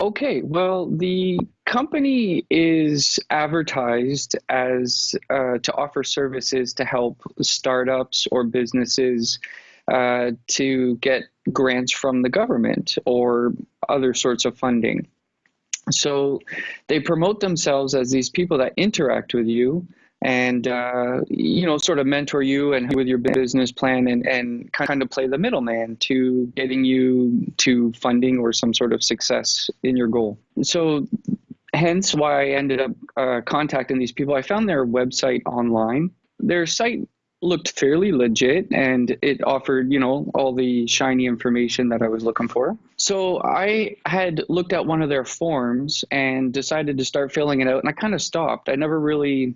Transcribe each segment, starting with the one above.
Okay, well, the company is advertised as to offer services to help startups or businesses to get grants from the government or other sorts of funding. So they promote themselves as these people that interact with you and sort of mentor you and with your business plan and kind of play the middleman to getting you to funding or some sort of success in your goal. So hence why I ended up contacting these people. I found their website online. Their site looked fairly legit and it offered, all the shiny information that I was looking for. So I had looked at one of their forms and decided to start filling it out, and I kind of stopped. I never really,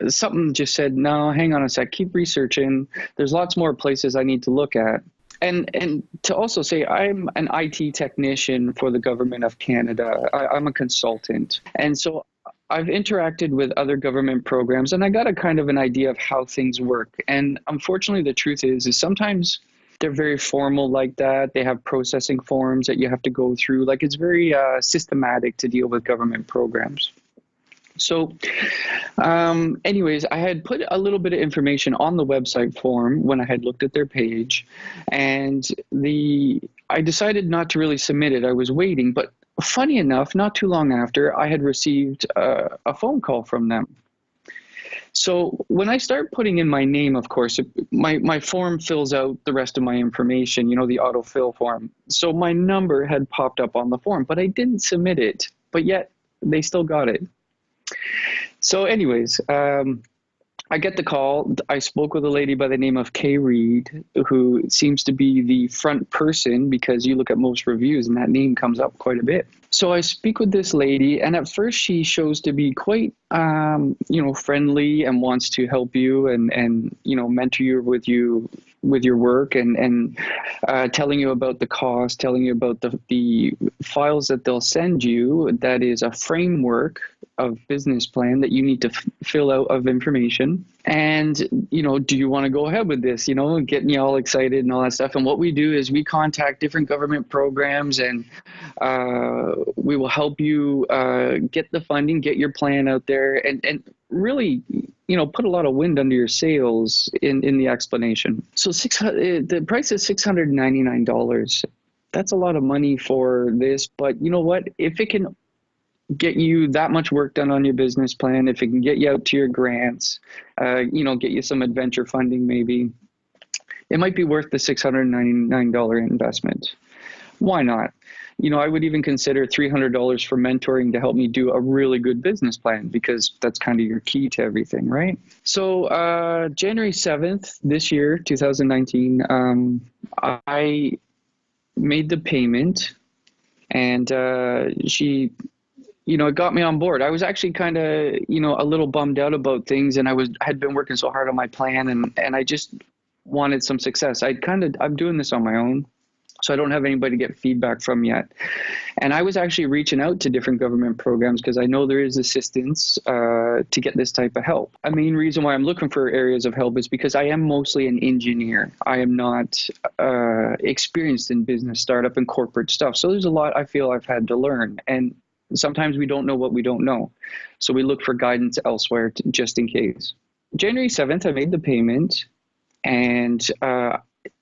something just said, no, hang on a sec, keep researching. There's lots more places I need to look at. And to also say, I'm an IT technician for the government of Canada. I'm a consultant. And so I've interacted with other government programs and I got a kind of an idea of how things work. And unfortunately, the truth is sometimes they're very formal like that. They have processing forms that you have to go through. Like it's very systematic to deal with government programs. So anyways, I had put a little bit of information on the website form when I had looked at their page, and I decided not to really submit it. I was waiting, but funny enough, not too long after, I had received a phone call from them. So when I start putting in my name, of course, my form fills out the rest of my information, the autofill form. So my number had popped up on the form, but I didn't submit it, but yet they still got it. So anyways, I get the call. I spoke with a lady by the name of Kay Reed, who seems to be the front person because you look at most reviews and that name comes up quite a bit. So I speak with this lady, and at first she shows to be quite, friendly and wants to help you and mentor you with your work and telling you about the cost, telling you about the files that they'll send you. That is a framework of business plan that you need to fill out of information. And, do you want to go ahead with this, getting you all excited and all that stuff. And what we do is we contact different government programs and we will help you get the funding, get your plan out there and really, put a lot of wind under your sails in the explanation. So the price is $699. That's a lot of money for this, but you know what? If it can get you that much work done on your business plan, if it can get you out to your grants, get you some adventure funding maybe, it might be worth the $699 investment. Why not? I would even consider $300 for mentoring to help me do a really good business plan because that's kind of your key to everything, right? So January 7th this year, 2019, I made the payment and she it got me on board. I was actually kind of, a little bummed out about things, and had been working so hard on my plan, and I just wanted some success. I'm doing this on my own, so I don't have anybody to get feedback from yet. And I was actually reaching out to different government programs because I know there is assistance to get this type of help. A main reason why I'm looking for areas of help is because I am mostly an engineer. I am not experienced in business, startup, and corporate stuff. So there's a lot I feel I've had to learn. And sometimes we don't know what we don't know. So we look for guidance elsewhere just in case. January 7th, I made the payment, and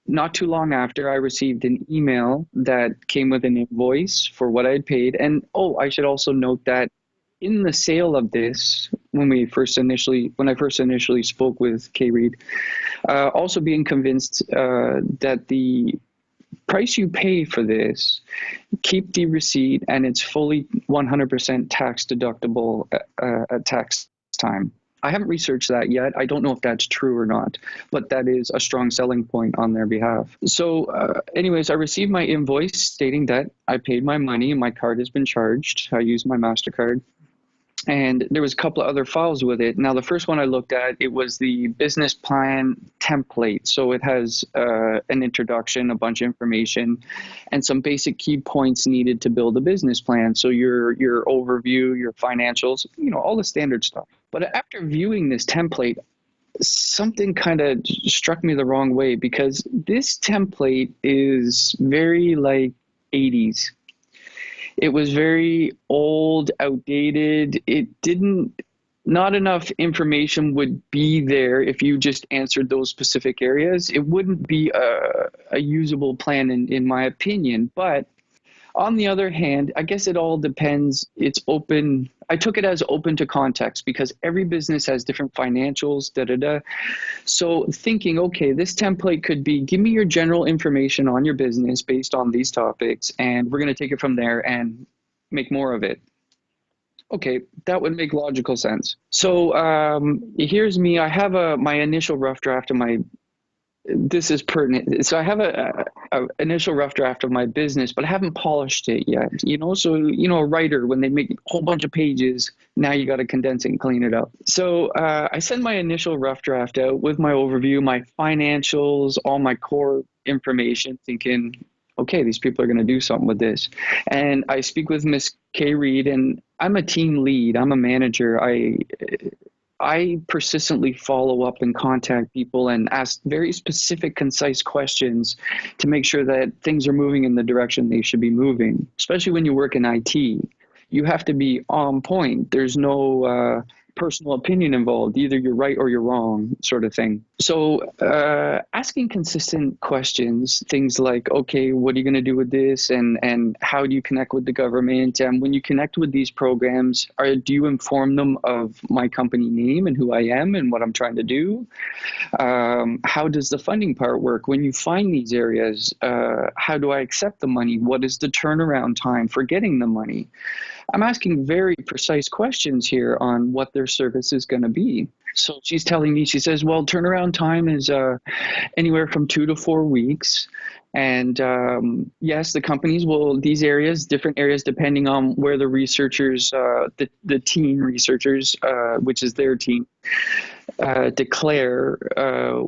not too long after, I received an email that came with an invoice for what I had paid. And I should also note that in the sale of this, when I first initially spoke with Kay Reed, also being convinced that the price you pay for this, keep the receipt, and it's fully 100% tax deductible at tax time. I haven't researched that yet. I don't know if that's true or not, but that is a strong selling point on their behalf. So anyways, I received my invoice stating that I paid my money and my card has been charged. I used my MasterCard. And there was a couple of other files with it. Now, the first one I looked at, it was the business plan template. So it has an introduction, a bunch of information, and some basic key points needed to build a business plan. So your overview, your financials, all the standard stuff. But after viewing this template, something kind of struck me the wrong way because this template is very like 80s. It was very old, outdated. It didn't, not enough information would be there if you just answered those specific areas. It wouldn't be a usable plan, in my opinion. But on the other hand, I guess it all depends. It's open. I took it as open to context because every business has different financials, da da da. So thinking, okay, this template could be, give me your general information on your business based on these topics, and we're going to take it from there and make more of it. Okay, that would make logical sense. So here's me. I have my initial rough draft of my, this is pertinent. So I have a initial rough draft of my business, but I haven't polished it yet. So a writer, when they make a whole bunch of pages, now you got to condense it and clean it up. So I send my initial rough draft out with my overview, my financials, all my core information, thinking, okay, these people are going to do something with this. And I speak with Miss Kay Reed, and I'm a team lead. I'm a manager. I persistently follow up and contact people and ask very specific, concise questions to make sure that things are moving in the direction they should be moving. Especially when you work in IT, you have to be on point. There's no personal opinion involved. Either you're right or you're wrong, sort of thing. So asking consistent questions, things like, okay, what are you going to do with this? And how do you connect with the government? And when you connect with these programs, do you inform them of my company name and who I am and what I'm trying to do? How does the funding part work? When you find these areas, how do I accept the money? What is the turnaround time for getting the money? I'm asking very precise questions here on what their service is going to be. So she's telling me, she says, well, turnaround time is anywhere from 2 to 4 weeks. And yes, the companies will, these areas, different areas, depending on where the researchers, the team researchers, which is their team, declare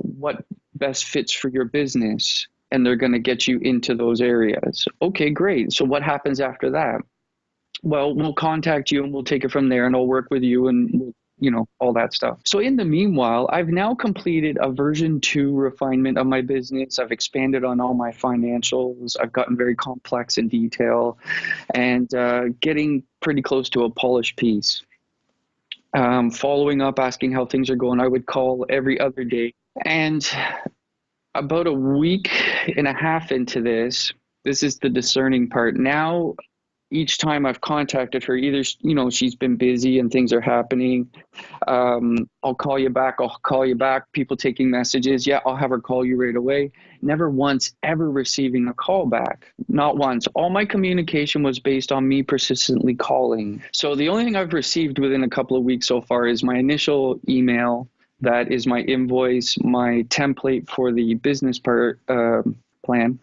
what best fits for your business. And they're going to get you into those areas. Okay, great. So what happens after that? Well, we'll contact you and we'll take it from there, and I'll work with you and all that stuff. So in the meanwhile, I've now completed a version 2 refinement of my business. I've expanded on all my financials. I've gotten very complex in detail and getting pretty close to a polished piece. Following up, asking how things are going. I would call every other day. And about a week and a half into this is the discerning part. Now, each time I've contacted her, either, she's been busy and things are happening. I'll call you back. People taking messages. Yeah, I'll have her call you right away. Never once ever receiving a call back. Not once. All my communication was based on me persistently calling. So the only thing I've received within a couple of weeks so far is my initial email. That is my invoice, my template for the business part, plan.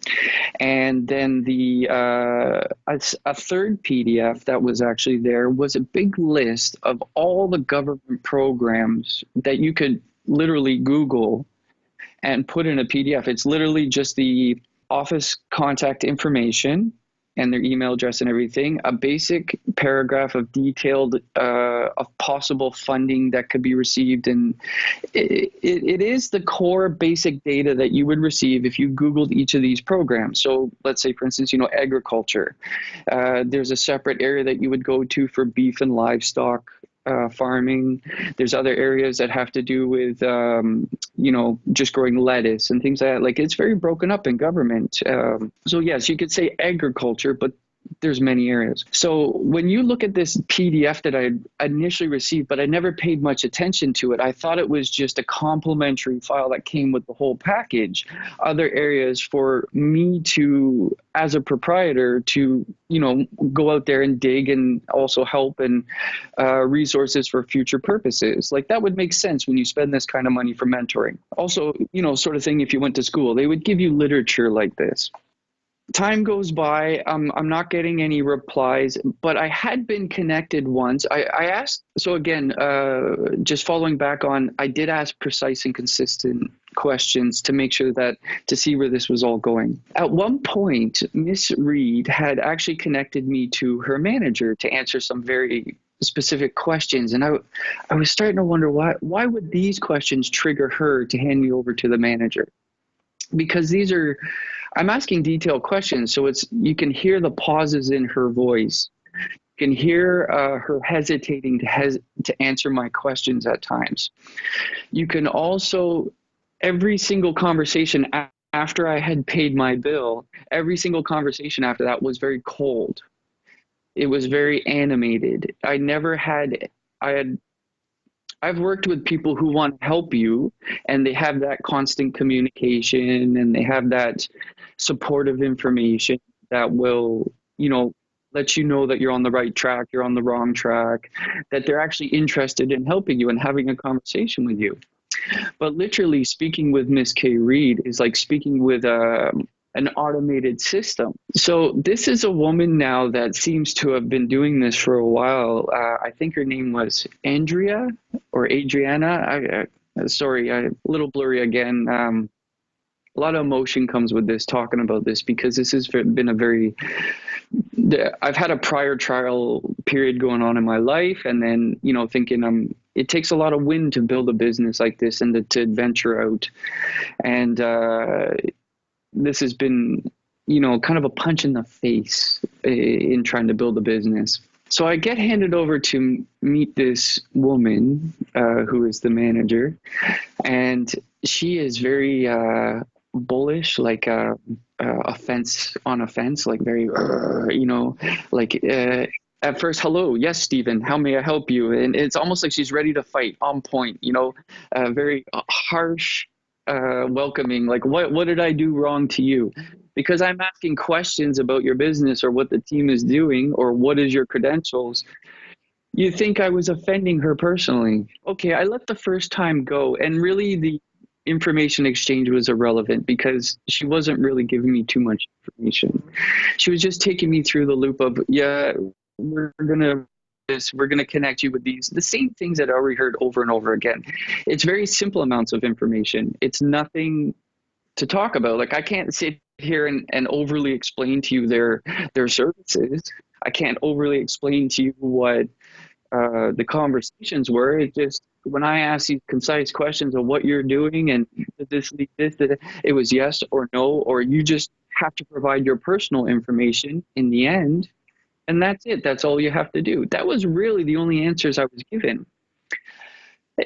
And then a third PDF that was actually there was a big list of all the government programs that you could literally Google and put in a PDF. It's literally just the office contact information and their email address and everything, a basic paragraph of detailed of possible funding that could be received. And it is the core basic data that you would receive if you Googled each of these programs. So let's say, for instance, agriculture. There's a separate area that you would go to for beef and livestock farming. There's other areas that have to do with, just growing lettuce and things like that. Like, it's very broken up in government. So yes, you could say agriculture, but there's many areas. So when you look at this PDF that I initially received, but I never paid much attention to it, I thought it was just a complimentary file that came with the whole package. Other areas for me to, as a proprietor, to, go out there and dig and also help and resources for future purposes. Like, that would make sense when you spend this kind of money for mentoring. Also, sort of thing, if you went to school, they would give you literature like this. Time goes by. I'm not getting any replies, but I had been connected once. I asked, so again, just following back on, I did ask precise and consistent questions to make sure to see where this was all going. At one point, Miss Reed had actually connected me to her manager to answer some very specific questions. And I was starting to wonder why would these questions trigger her to hand me over to the manager? Because these are, I'm asking detailed questions, so it's you can hear the pauses in her voice. You can hear her hesitating to answer my questions at times. You can also, every single conversation after I had paid my bill, every single conversation after that was very cold. It was very animated. I had I've worked with people who want to help you, and they have that constant communication and they have that supportive information that will, you know, let you know that you're on the right track, you're on the wrong track, that they're actually interested in helping you and having a conversation with you. But literally speaking with Miss K. Reed is like speaking with an automated system. So this is a woman now that seems to have been doing this for a while. I think her name was Andrea or Adriana. Sorry, a little blurry again. A lot of emotion comes with this, talking about this, because this has been a very, I've had a prior trial period going on in my life, and then, you know, thinking it takes a lot of wind to build a business like this and to venture out. And this has been, you know, kind of a punch in the face in trying to build a business. So I get handed over to meet this woman who is the manager, and she is very bullish, like a fence on a fence, like very, you know, like at first, hello, yes, Stephen, how may I help you? And it's almost like she's ready to fight, on point, you know, very harsh, welcoming, like what did I do wrong to you? Because I'm asking questions about your business or what the team is doing or what is your credentials. You think I was offending her personally. Okay, I let the first time go, and really the information exchange was irrelevant because she wasn't really giving me too much information. She was just taking me through the loop of, yeah, we're gonna connect you with these, the same things that I already heard over and over again. It's very simple amounts of information. It's nothing to talk about. Like I can't sit here and overly explain to you their services. I can't overly explain to you what the conversations were. It just, when I asked these concise questions of what you're doing and it was yes or no, or you just have to provide your personal information in the end, and that's it. That's all you have to do. That was really the only answers I was given.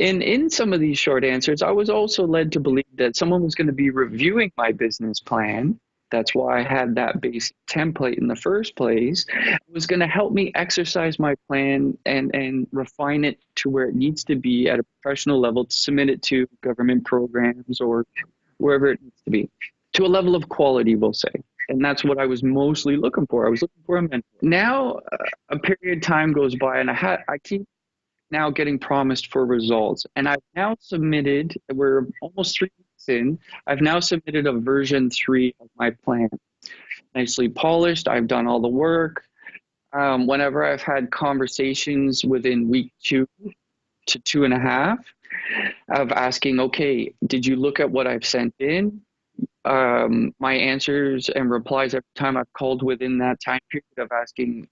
And in some of these short answers, I was also led to believe that someone was going to be reviewing my business plan. That's why I had that basic template in the first place. It was going to help me exercise my plan and refine it to where it needs to be at a professional level to submit it to government programs or wherever it needs to be, to a level of quality, we'll say. And that's what I was mostly looking for. I was looking for a mentor. Now, a period of time goes by, and I keep now getting promised for results. And I've now submitted, we're almost 3 weeks in, I've now submitted a version 3 of my plan. Nicely polished, I've done all the work. Whenever I've had conversations within week 2 to 2.5 of asking, okay, did you look at what I've sent in? My answers and replies every time I've called within that time period of asking,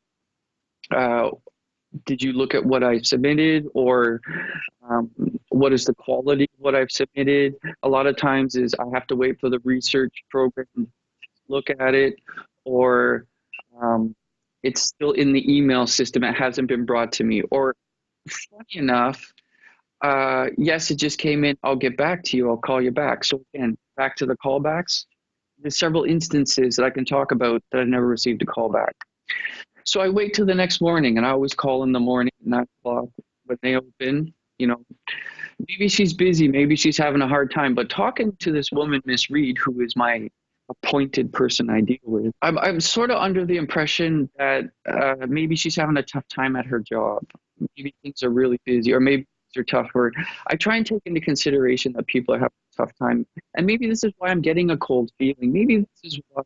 did you look at what I submitted, or what is the quality of what I've submitted? A lot of times is I have to wait for the research program to look at it, or it's still in the email system. It hasn't been brought to me. Or funny enough, yes, it just came in. I'll get back to you. I'll call you back. So again, back to the callbacks. There's several instances that I can talk about that I never received a call back. So I wait till the next morning, and I always call in the morning at 9 o'clock when they open. You know, maybe she's busy, maybe she's having a hard time. But talking to this woman, Miss Reed, who is my appointed person I deal with, I'm sort of under the impression that maybe she's having a tough time at her job. Maybe things are really busy, or maybe things are tough for her. I try and take into consideration that people are having a tough time, and maybe this is why I'm getting a cold feeling. Maybe this is why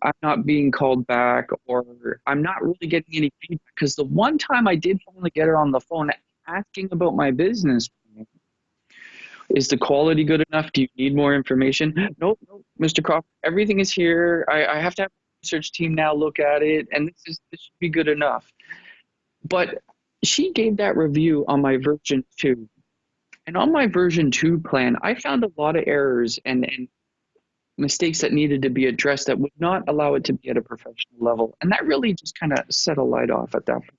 I'm not being called back, or I'm not really getting any feedback. Because the one time I did finally get her on the phone asking about my business, is the quality good enough? Do you need more information? Nope, nope, Mr. Crawford, everything is here. I have to have a research team now look at it, and this should be good enough. But she gave that review on my version 2. And on my version 2 plan, I found a lot of errors and mistakes that needed to be addressed that would not allow it to be at a professional level. And that really just kind of set a light off at that point.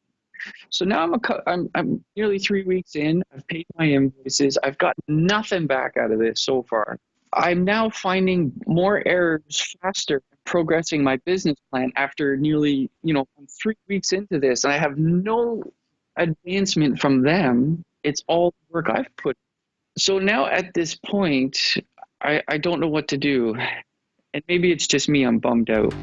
So now I'm nearly 3 weeks in. I've paid my invoices. I've got nothing back out of this so far. I'm now finding more errors faster, progressing my business plan after nearly, I'm 3 weeks into this, and I have no advancement from them. It's all the work I've put. So now at this point, I don't know what to do. And maybe it's just me, I'm bummed out.